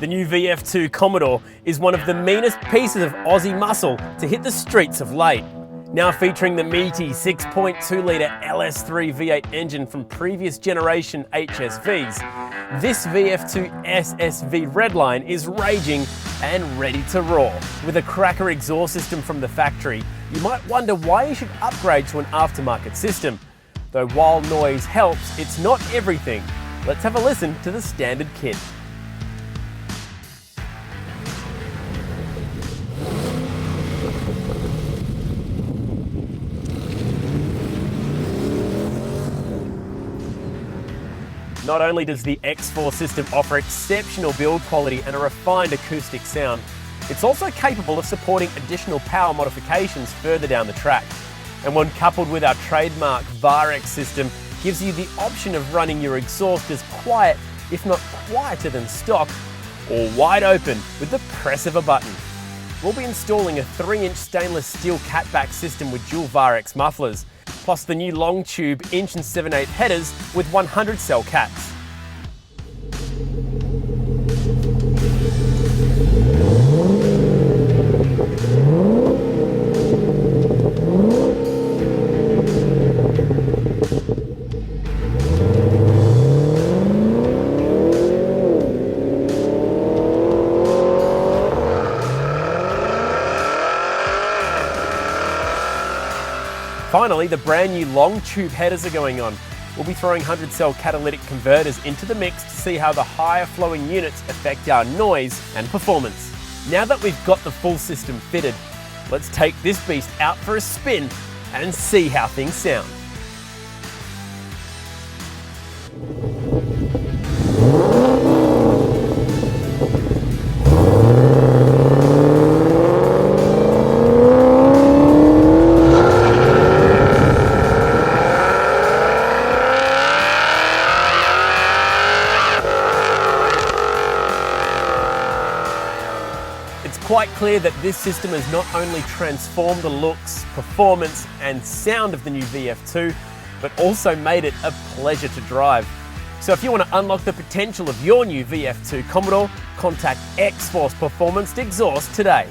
The new VF2 Commodore is one of the meanest pieces of Aussie muscle to hit the streets of late. Now featuring the meaty 6.2 litre LS3 V8 engine from previous generation HSVs, this VF2 SSV Redline is raging and ready to roar. With a cracker exhaust system from the factory, you might wonder why you should upgrade to an aftermarket system. Though while noise helps, it's not everything. Let's have a listen to the standard kit. Not only does the XForce system offer exceptional build quality and a refined acoustic sound, it's also capable of supporting additional power modifications further down the track. And when coupled with our trademark VAREX system, gives you the option of running your exhaust as quiet, if not quieter than stock, or wide open with the press of a button. We'll be installing a 3-inch stainless steel catback system with dual VAREX mufflers, plus the new long tube 1 7/8" headers with 100 cell cats. Finally, the brand new long tube headers are going on. We'll be throwing 100 cell catalytic converters into the mix to see how the higher flowing units affect our noise and performance. Now that we've got the full system fitted, let's take this beast out for a spin and see how things sound. It's quite clear that this system has not only transformed the looks, performance and sound of the new VF2, but also made it a pleasure to drive. So if you want to unlock the potential of your new VF2 Commodore, contact XForce Performance Exhaust today.